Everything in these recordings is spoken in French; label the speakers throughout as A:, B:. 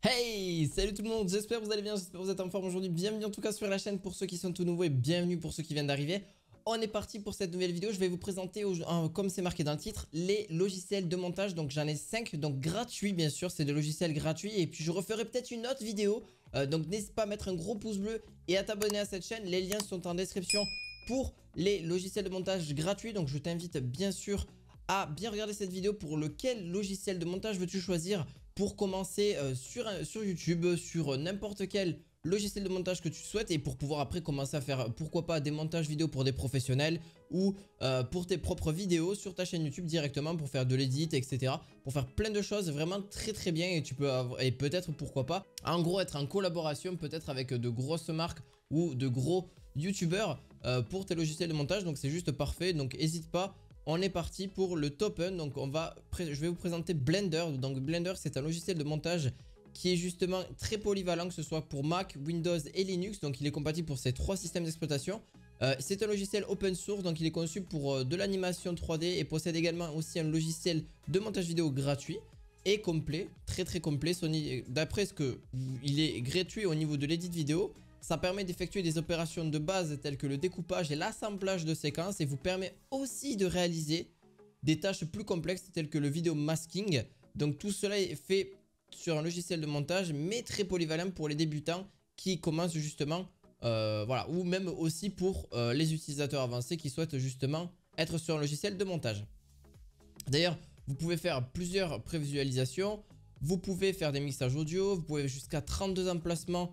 A: Hey, salut tout le monde, j'espère que vous allez bien, j'espère que vous êtes en forme aujourd'hui. Bienvenue en tout cas sur la chaîne pour ceux qui sont tout nouveaux et bienvenue pour ceux qui viennent d'arriver. On est parti pour cette nouvelle vidéo, je vais vous présenter, comme c'est marqué dans le titre, les logiciels de montage. Donc j'en ai 5, donc gratuits bien sûr, c'est des logiciels gratuits. Et puis je referai peut-être une autre vidéo, donc n'hésite pas à mettre un gros pouce bleu et à t'abonner à cette chaîne. Les liens sont en description pour les logiciels de montage gratuits. Donc je t'invite bien sûr à bien regarder cette vidéo pour lequel logiciel de montage veux-tu choisir pour commencer sur YouTube, sur n'importe quel logiciel de montage que tu souhaites et pour pouvoir après commencer à faire pourquoi pas des montages vidéo pour des professionnels ou pour tes propres vidéos sur ta chaîne YouTube directement pour faire de l'édit, etc. Pour faire plein de choses vraiment très bien et tu peux avoir, et peut-être pourquoi pas en gros être en collaboration peut-être avec de grosses marques ou de gros youtubeurs pour tes logiciels de montage. Donc c'est juste parfait, donc n'hésite pas. On est parti pour le top 1, donc je vais vous présenter Blender. Donc Blender c'est un logiciel de montage qui est justement très polyvalent, que ce soit pour Mac, Windows et Linux. Donc il est compatible pour ces 3 systèmes d'exploitation. C'est un logiciel open source, donc il est conçu pour de l'animation 3D et possède également aussi un logiciel de montage vidéo gratuit et complet, très complet. D'après ce que il est gratuit au niveau de l'édit vidéo. Ça permet d'effectuer des opérations de base telles que le découpage et l'assemblage de séquences et vous permet aussi de réaliser des tâches plus complexes telles que le vidéo masking. Donc tout cela est fait sur un logiciel de montage mais très polyvalent pour les débutants qui commencent justement, voilà, ou même aussi pour les utilisateurs avancés qui souhaitent justement être sur un logiciel de montage. D'ailleurs, vous pouvez faire plusieurs prévisualisations, vous pouvez faire des mixages audio, vous pouvez jusqu'à 32 emplacements.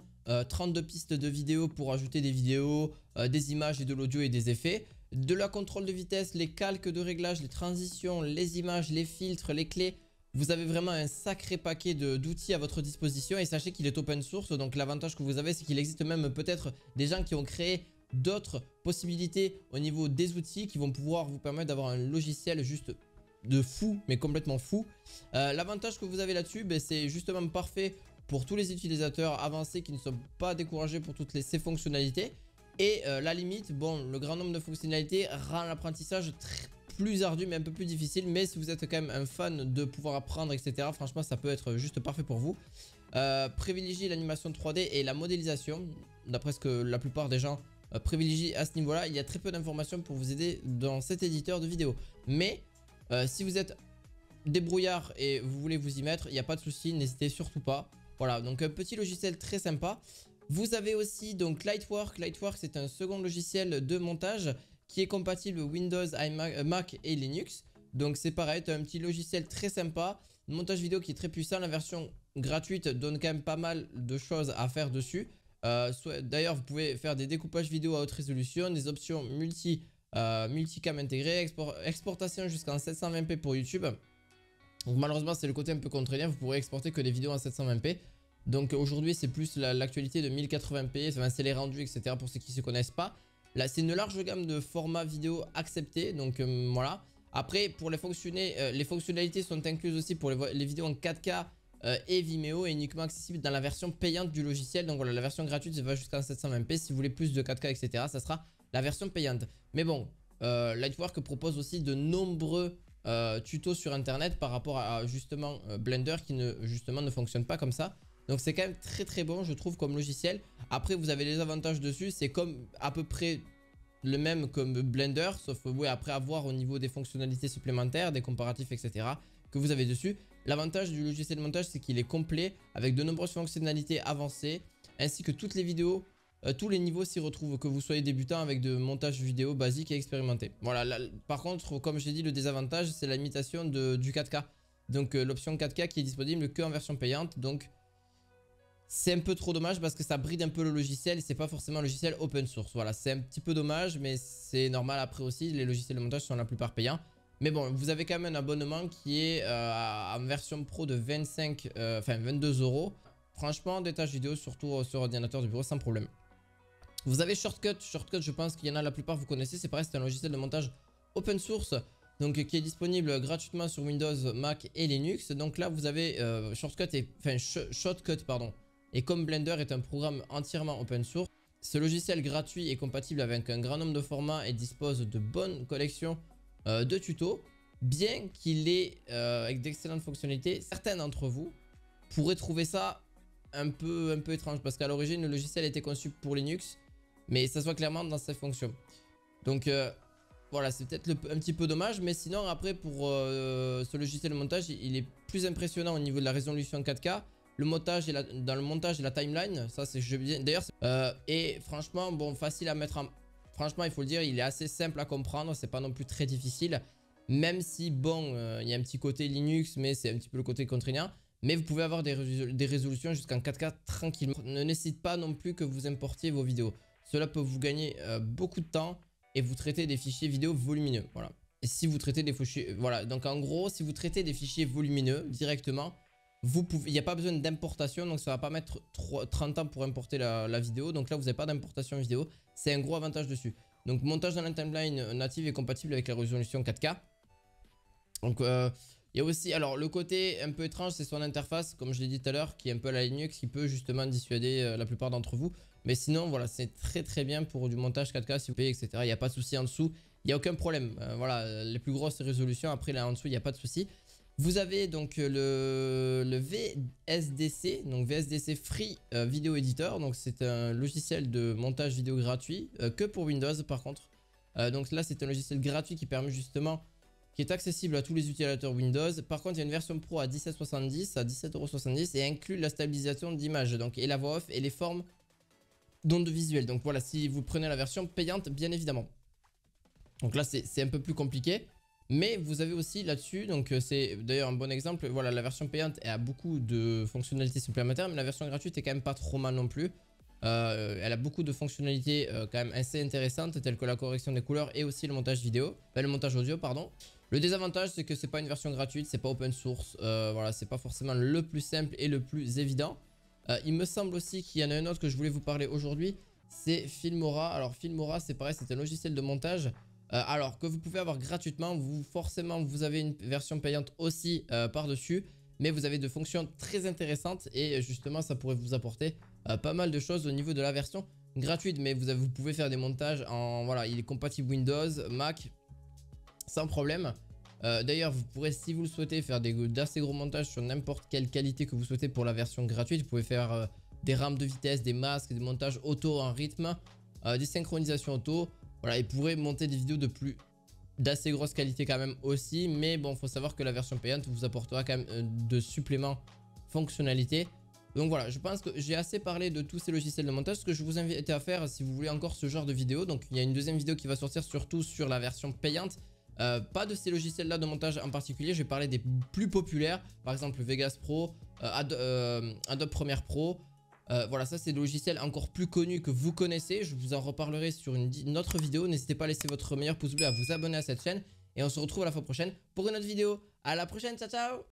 A: 32 pistes de vidéo pour ajouter des vidéos, des images et de l'audio et des effets. De la contrôle de vitesse, les calques de réglage, les transitions, les images, les filtres, les clés. Vous avez vraiment un sacré paquet d'outils à votre disposition et sachez qu'il est open source. Donc l'avantage que vous avez, c'est qu'il existe même peut-être des gens qui ont créé d'autres possibilités au niveau des outils qui vont pouvoir vous permettre d'avoir un logiciel juste de fou, mais complètement fou. L'avantage que vous avez là-dessus, c'est justement parfait pour tous les utilisateurs avancés qui ne sont pas découragés pour toutes ces fonctionnalités. Et la limite, bon, le grand nombre de fonctionnalités rend l'apprentissage plus ardu mais un peu plus difficile. Mais si vous êtes quand même un fan de pouvoir apprendre, etc., franchement, ça peut être juste parfait pour vous. Privilégiez l'animation 3D et la modélisation. D'après ce que la plupart des gens privilégient à ce niveau-là, il y a très peu d'informations pour vous aider dans cet éditeur de vidéo. Mais si vous êtes débrouillard et vous voulez vous y mettre, il n'y a pas de souci, n'hésitez surtout pas. Voilà, donc un petit logiciel très sympa. Vous avez aussi donc Lightwork. Lightwork, c'est un second logiciel de montage qui est compatible Windows, Mac et Linux. Donc c'est pareil, un petit logiciel très sympa. Montage vidéo qui est très puissant. La version gratuite donne quand même pas mal de choses à faire dessus. D'ailleurs, vous pouvez faire des découpages vidéo à haute résolution, des options multicam intégrées, exportation jusqu'en 720p pour YouTube. Donc malheureusement c'est le côté un peu contraignant, vous pourrez exporter que des vidéos en 720p. Donc aujourd'hui c'est plus l'actualité de 1080p, enfin, c'est les rendus, etc. pour ceux qui ne se connaissent pas. Là c'est une large gamme de formats vidéo acceptés, donc voilà. Après pour les fonctionnalités sont incluses aussi pour les vidéos en 4K et Vimeo et uniquement accessibles dans la version payante du logiciel. Donc voilà, la version gratuite ça va jusqu'à 720p, si vous voulez plus de 4K, etc. ça sera la version payante. Mais bon, Lightwork propose aussi de nombreux tutos sur internet par rapport à justement Blender qui ne fonctionne pas comme ça. Donc c'est quand même très bon je trouve comme logiciel. Après vous avez les avantages dessus, c'est comme à peu près le même comme Blender, sauf oui, après avoir au niveau des fonctionnalités supplémentaires, des comparatifs, etc. que vous avez dessus. L'avantage du logiciel de montage c'est qu'il est complet avec de nombreuses fonctionnalités avancées ainsi que toutes les vidéos. Tous les niveaux s'y retrouvent, que vous soyez débutant avec de montage vidéo basique et expérimenté. Voilà, là, par contre, comme j'ai dit, le désavantage, c'est la limitation du 4K. Donc l'option 4K qui est disponible que en version payante. Donc c'est un peu trop dommage parce que ça bride un peu le logiciel et c'est pas forcément un logiciel open source. Voilà, c'est un petit peu dommage, mais c'est normal après aussi. Les logiciels de montage sont la plupart payants. Mais bon, vous avez quand même un abonnement qui est en version pro de 22 euros. Franchement, des tâches vidéo, surtout sur ordinateur de bureau, sans problème. Vous avez Shortcut. Shortcut, je pense qu'il y en a la plupart vous connaissez. C'est pareil, c'est un logiciel de montage open source. Donc qui est disponible gratuitement sur Windows, Mac et Linux. Donc là vous avez Shortcut pardon. Et comme Blender est un programme entièrement open source, ce logiciel gratuit est compatible avec un grand nombre de formats et dispose de bonnes collections de tutos. Bien qu'il ait avec d'excellentes fonctionnalités, certains d'entre vous pourraient trouver ça un peu étrange parce qu'à l'origine le logiciel était conçu pour Linux, mais ça se voit clairement dans ses fonctions. Donc voilà, c'est peut-être un petit peu dommage, mais sinon après pour ce logiciel de montage, il est plus impressionnant au niveau de la résolution 4K. Le montage et dans le montage et la timeline, ça c'est bien. D'ailleurs, et franchement, bon, facile à mettre en... Franchement, il faut le dire, il est assez simple à comprendre, c'est pas non plus très difficile. Même si, bon, il y a un petit côté Linux, mais c'est un petit peu le côté contraignant. Mais vous pouvez avoir des résolutions jusqu'en 4K tranquillement. Ne nécessite pas non plus que vous importiez vos vidéos. Cela peut vous gagner beaucoup de temps et vous traitez des fichiers vidéo volumineux. Voilà. Et si vous traitez des fichiers... Voilà, donc en gros, si vous traitez des fichiers volumineux directement, il n'y a pas besoin d'importation, donc ça va pas mettre 30 ans pour importer la vidéo. Donc là, vous n'avez pas d'importation vidéo. C'est un gros avantage dessus. Donc montage dans la timeline native est compatible avec la résolution 4K. Donc il y a aussi, alors le côté un peu étrange, c'est son interface, comme je l'ai dit tout à l'heure, qui est un peu à la Linux, qui peut justement dissuader la plupart d'entre vous. Mais sinon, voilà, c'est très bien pour du montage 4K si vous payez, etc. Il n'y a pas de souci en dessous, il n'y a aucun problème. Voilà, les plus grosses résolutions, après là en dessous, il n'y a pas de souci. Vous avez donc le VSDC, donc VSDC Free Video Editor. Donc c'est un logiciel de montage vidéo gratuit, que pour Windows par contre. Donc là c'est un logiciel gratuit qui permet justement, qui est accessible à tous les utilisateurs Windows. Par contre il y a une version pro à 17,70 à 17,70 € et inclut la stabilisation d'image, donc et la voix off et les formes d'ondes visuelles. Donc voilà, si vous prenez la version payante bien évidemment. Donc là c'est un peu plus compliqué. Mais vous avez aussi là-dessus, donc c'est d'ailleurs un bon exemple, voilà, la version payante a beaucoup de fonctionnalités supplémentaires, mais la version gratuite est quand même pas trop mal non plus. Elle a beaucoup de fonctionnalités quand même assez intéressantes, telles que la correction des couleurs et aussi le montage vidéo, le montage audio, pardon. Le désavantage, c'est que c'est pas une version gratuite, c'est pas open source, voilà, c'est pas forcément le plus simple et le plus évident. Il me semble aussi qu'il y en a un autre que je voulais vous parler aujourd'hui, c'est Filmora. Alors Filmora, c'est pareil, c'est un logiciel de montage. Alors que vous pouvez avoir gratuitement, forcément vous avez une version payante aussi par-dessus, mais vous avez de fonctions très intéressantes et justement ça pourrait vous apporter pas mal de choses au niveau de la version gratuite. Mais vous pouvez faire des montages en... Voilà, il est compatible Windows, Mac, sans problème. D'ailleurs vous pourrez, si vous le souhaitez, faire d'assez gros montages sur n'importe quelle qualité que vous souhaitez pour la version gratuite. Vous pouvez faire des rampes de vitesse, des masques, des montages auto en rythme, des synchronisations auto. Voilà, il pourrait monter des vidéos d'assez grosse qualité quand même aussi. Mais bon, il faut savoir que la version payante vous apportera quand même de suppléments fonctionnalités. Donc voilà, je pense que j'ai assez parlé de tous ces logiciels de montage. Ce que je vous invite à faire si vous voulez encore ce genre de vidéo. Donc il y a une deuxième vidéo qui va sortir surtout sur la version payante. Pas de ces logiciels là de montage en particulier. Je vais parler des plus populaires. Par exemple Vegas Pro, Adobe Premiere Pro. Voilà, ça c'est des logiciels encore plus connus que vous connaissez. Je vous en reparlerai sur une autre vidéo. N'hésitez pas à laisser votre meilleur pouce bleu, à vous abonner à cette chaîne. Et on se retrouve à la fois prochaine pour une autre vidéo. À la prochaine, ciao ciao.